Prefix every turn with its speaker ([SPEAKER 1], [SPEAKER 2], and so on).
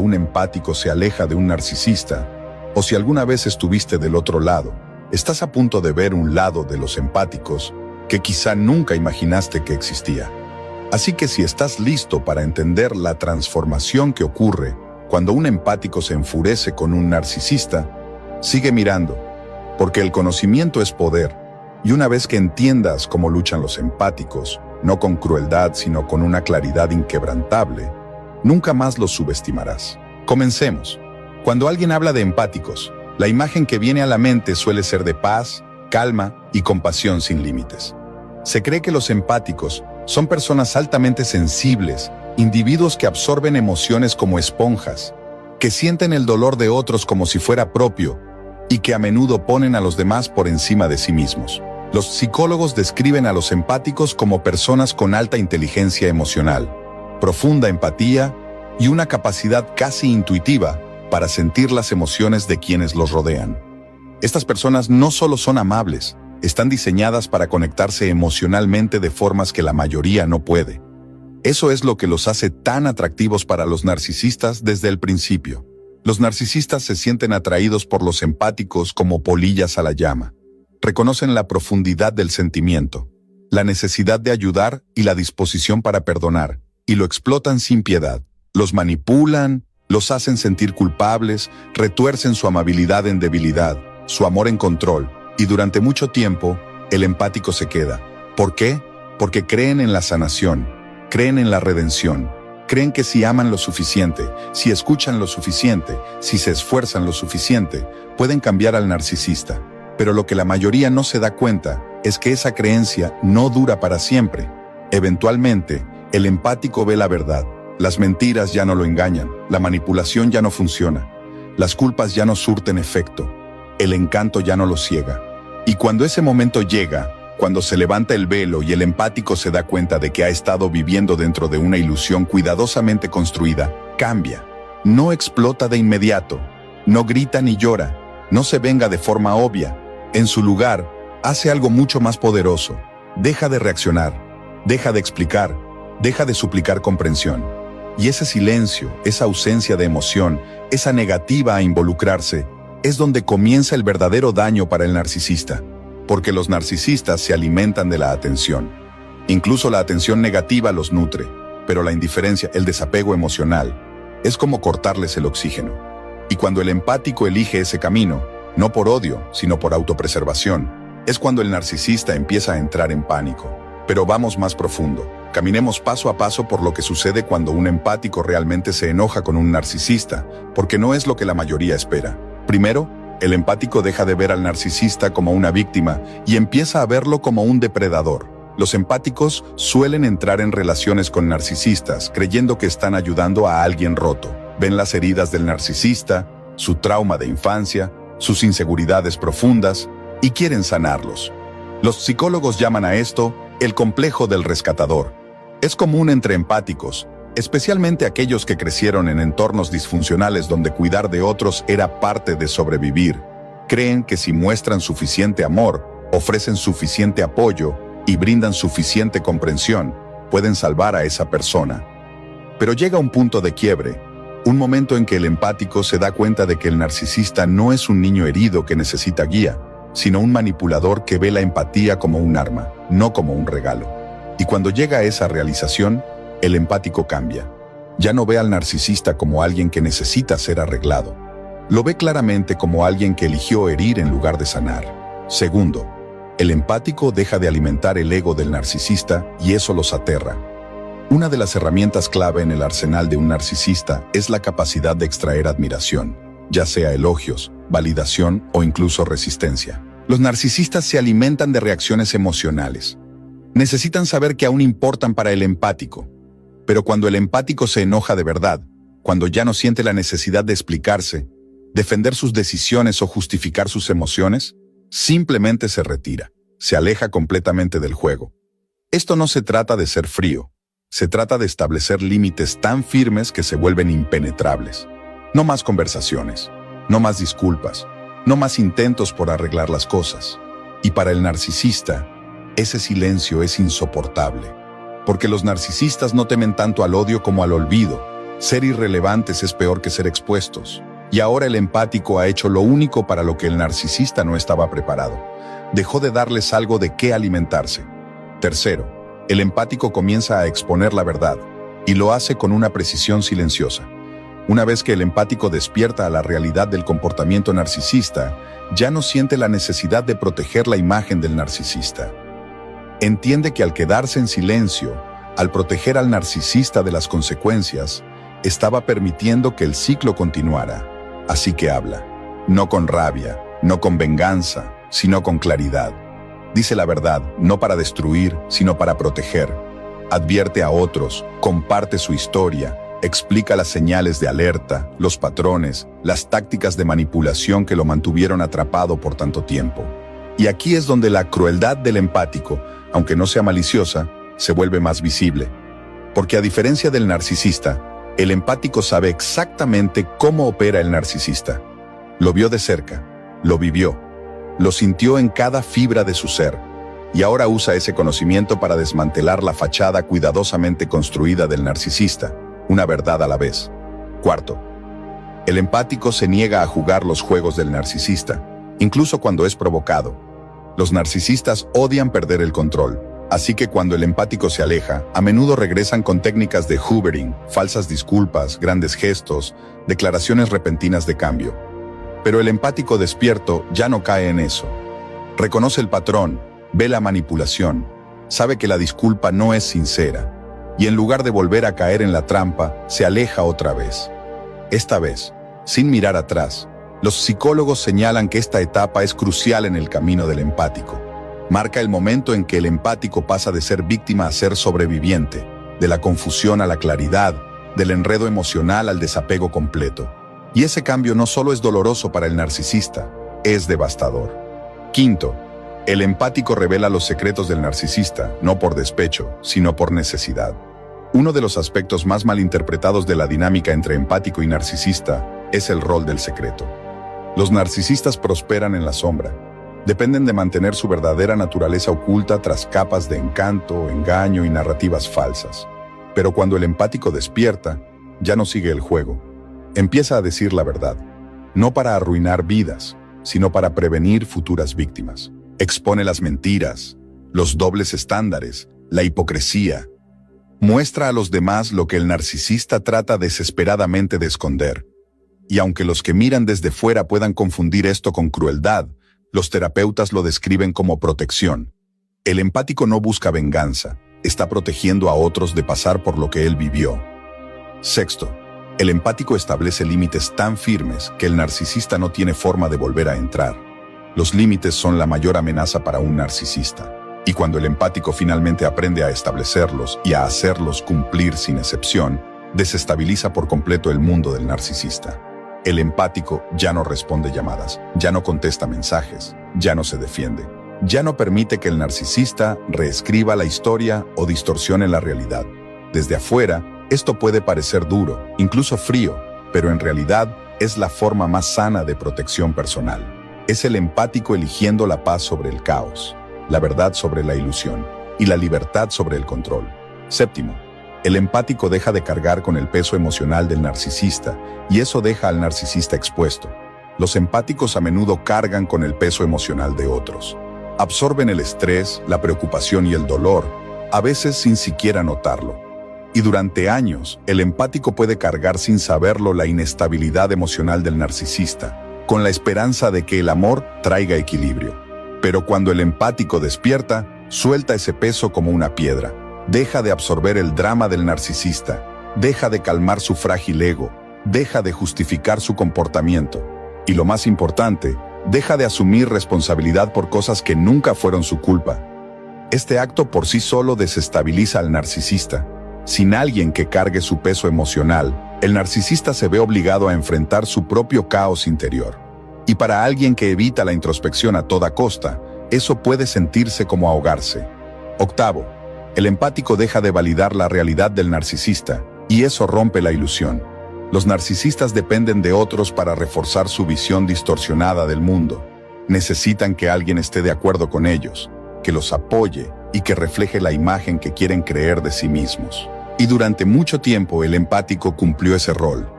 [SPEAKER 1] un empático se aleja de un narcisista, o si alguna vez estuviste del otro lado, estás a punto de ver un lado de los empáticos que quizá nunca imaginaste que existía. Así que si estás listo para entender la transformación que ocurre cuando un empático se enfurece con un narcisista, sigue mirando, porque el conocimiento es poder, y una vez que entiendas cómo luchan los empáticos, no con crueldad sino con una claridad inquebrantable, nunca más los subestimarás. Comencemos. Cuando alguien habla de empáticos, la imagen que viene a la mente suele ser de paz, calma y compasión sin límites. Se cree que los empáticos son personas altamente sensibles, individuos que absorben emociones como esponjas, que sienten el dolor de otros como si fuera propio y que a menudo ponen a los demás por encima de sí mismos. Los psicólogos describen a los empáticos como personas con alta inteligencia emocional, profunda empatía y una capacidad casi intuitiva para sentir las emociones de quienes los rodean. Estas personas no solo son amables, están diseñadas para conectarse emocionalmente de formas que la mayoría no puede. Eso es lo que los hace tan atractivos para los narcisistas desde el principio. Los narcisistas se sienten atraídos por los empáticos como polillas a la llama. Reconocen la profundidad del sentimiento, la necesidad de ayudar y la disposición para perdonar, y lo explotan sin piedad. Los manipulan, los hacen sentir culpables, retuercen su amabilidad en debilidad, su amor en control, y durante mucho tiempo, el empático se queda. ¿Por qué? Porque creen en la sanación, creen en la redención, creen que si aman lo suficiente, si escuchan lo suficiente, si se esfuerzan lo suficiente, pueden cambiar al narcisista. Pero lo que la mayoría no se da cuenta es que esa creencia no dura para siempre. Eventualmente, el empático ve la verdad. Las mentiras ya no lo engañan, la manipulación ya no funciona, las culpas ya no surten efecto, el encanto ya no lo ciega. Y cuando ese momento llega, cuando se levanta el velo y el empático se da cuenta de que ha estado viviendo dentro de una ilusión cuidadosamente construida, cambia. No explota de inmediato, no grita ni llora, no se venga de forma obvia. En su lugar, hace algo mucho más poderoso. Deja de reaccionar, deja de explicar, deja de suplicar comprensión. Y ese silencio, esa ausencia de emoción, esa negativa a involucrarse, es donde comienza el verdadero daño para el narcisista. Porque los narcisistas se alimentan de la atención. Incluso la atención negativa los nutre, pero la indiferencia, el desapego emocional, es como cortarles el oxígeno. Y cuando el empático elige ese camino, no por odio, sino por autopreservación, es cuando el narcisista empieza a entrar en pánico. Pero vamos más profundo. Caminemos paso a paso por lo que sucede cuando un empático realmente se enoja con un narcisista, porque no es lo que la mayoría espera. Primero, el empático deja de ver al narcisista como una víctima y empieza a verlo como un depredador. Los empáticos suelen entrar en relaciones con narcisistas creyendo que están ayudando a alguien roto. Ven las heridas del narcisista, su trauma de infancia, sus inseguridades profundas y quieren sanarlos. Los psicólogos llaman a esto el complejo del rescatador. Es común entre empáticos, especialmente aquellos que crecieron en entornos disfuncionales donde cuidar de otros era parte de sobrevivir. Creen que si muestran suficiente amor, ofrecen suficiente apoyo y brindan suficiente comprensión, pueden salvar a esa persona. Pero llega un punto de quiebre, un momento en que el empático se da cuenta de que el narcisista no es un niño herido que necesita guía, sino un manipulador que ve la empatía como un arma, no como un regalo. Y cuando llega a esa realización, el empático cambia. Ya no ve al narcisista como alguien que necesita ser arreglado. Lo ve claramente como alguien que eligió herir en lugar de sanar. Segundo, el empático deja de alimentar el ego del narcisista y eso los aterra. Una de las herramientas clave en el arsenal de un narcisista es la capacidad de extraer admiración, ya sea elogios, validación o incluso resistencia. Los narcisistas se alimentan de reacciones emocionales. Necesitan saber que aún importan para el empático. Pero cuando el empático se enoja de verdad, cuando ya no siente la necesidad de explicarse, defender sus decisiones o justificar sus emociones, simplemente se retira, se aleja completamente del juego. Esto no se trata de ser frío, se trata de establecer límites tan firmes que se vuelven impenetrables. No más conversaciones, no más disculpas, no más intentos por arreglar las cosas. Y para el narcisista, ese silencio es insoportable. Porque los narcisistas no temen tanto al odio como al olvido. Ser irrelevantes es peor que ser expuestos. Y ahora el empático ha hecho lo único para lo que el narcisista no estaba preparado. Dejó de darles algo de qué alimentarse. Tercero, el empático comienza a exponer la verdad, y lo hace con una precisión silenciosa. Una vez que el empático despierta a la realidad del comportamiento narcisista, ya no siente la necesidad de proteger la imagen del narcisista. Entiende que al quedarse en silencio, al proteger al narcisista de las consecuencias, estaba permitiendo que el ciclo continuara. Así que habla, no con rabia, no con venganza, sino con claridad. Dice la verdad, no para destruir, sino para proteger. Advierte a otros, comparte su historia, explica las señales de alerta, los patrones, las tácticas de manipulación que lo mantuvieron atrapado por tanto tiempo. Y aquí es donde la crueldad del empático, aunque no sea maliciosa, se vuelve más visible. Porque a diferencia del narcisista, el empático sabe exactamente cómo opera el narcisista. Lo vio de cerca, lo vivió, lo sintió en cada fibra de su ser, y ahora usa ese conocimiento para desmantelar la fachada cuidadosamente construida del narcisista, una verdad a la vez. Cuarto, el empático se niega a jugar los juegos del narcisista, incluso cuando es provocado. Los narcisistas odian perder el control, así que cuando el empático se aleja, a menudo regresan con técnicas de hoovering, falsas disculpas, grandes gestos, declaraciones repentinas de cambio. Pero el empático despierto ya no cae en eso. Reconoce el patrón, ve la manipulación, sabe que la disculpa no es sincera, y en lugar de volver a caer en la trampa, se aleja otra vez. Esta vez, sin mirar atrás, los psicólogos señalan que esta etapa es crucial en el camino del empático. Marca el momento en que el empático pasa de ser víctima a ser sobreviviente, de la confusión a la claridad, del enredo emocional al desapego completo. Y ese cambio no solo es doloroso para el narcisista, es devastador. Quinto, el empático revela los secretos del narcisista, no por despecho, sino por necesidad. Uno de los aspectos más malinterpretados de la dinámica entre empático y narcisista es el rol del secreto. Los narcisistas prosperan en la sombra. Dependen de mantener su verdadera naturaleza oculta tras capas de encanto, engaño y narrativas falsas. Pero cuando el empático despierta, ya no sigue el juego. Empieza a decir la verdad, no para arruinar vidas, sino para prevenir futuras víctimas. Expone las mentiras, los dobles estándares, la hipocresía. Muestra a los demás lo que el narcisista trata desesperadamente de esconder. Y aunque los que miran desde fuera puedan confundir esto con crueldad, los terapeutas lo describen como protección. El empático no busca venganza, está protegiendo a otros de pasar por lo que él vivió. Sexto, el empático establece límites tan firmes que el narcisista no tiene forma de volver a entrar. Los límites son la mayor amenaza para un narcisista. Y cuando el empático finalmente aprende a establecerlos y a hacerlos cumplir sin excepción, desestabiliza por completo el mundo del narcisista. El empático ya no responde llamadas, ya no contesta mensajes, ya no se defiende, ya no permite que el narcisista reescriba la historia o distorsione la realidad. Desde afuera, esto puede parecer duro, incluso frío, pero en realidad es la forma más sana de protección personal. Es el empático eligiendo la paz sobre el caos, la verdad sobre la ilusión y la libertad sobre el control. Séptimo, el empático deja de cargar con el peso emocional del narcisista y eso deja al narcisista expuesto. Los empáticos a menudo cargan con el peso emocional de otros. Absorben el estrés, la preocupación y el dolor, a veces sin siquiera notarlo. Y durante años, el empático puede cargar sin saberlo la inestabilidad emocional del narcisista, con la esperanza de que el amor traiga equilibrio. Pero cuando el empático despierta, suelta ese peso como una piedra. Deja de absorber el drama del narcisista, deja de calmar su frágil ego, deja de justificar su comportamiento. Y lo más importante, deja de asumir responsabilidad por cosas que nunca fueron su culpa. Este acto por sí solo desestabiliza al narcisista. Sin alguien que cargue su peso emocional, el narcisista se ve obligado a enfrentar su propio caos interior. Y para alguien que evita la introspección a toda costa, eso puede sentirse como ahogarse. Octavo, el empático deja de validar la realidad del narcisista, y eso rompe la ilusión. Los narcisistas dependen de otros para reforzar su visión distorsionada del mundo. Necesitan que alguien esté de acuerdo con ellos, que los apoye y que refleje la imagen que quieren creer de sí mismos. Y durante mucho tiempo el empático cumplió ese rol,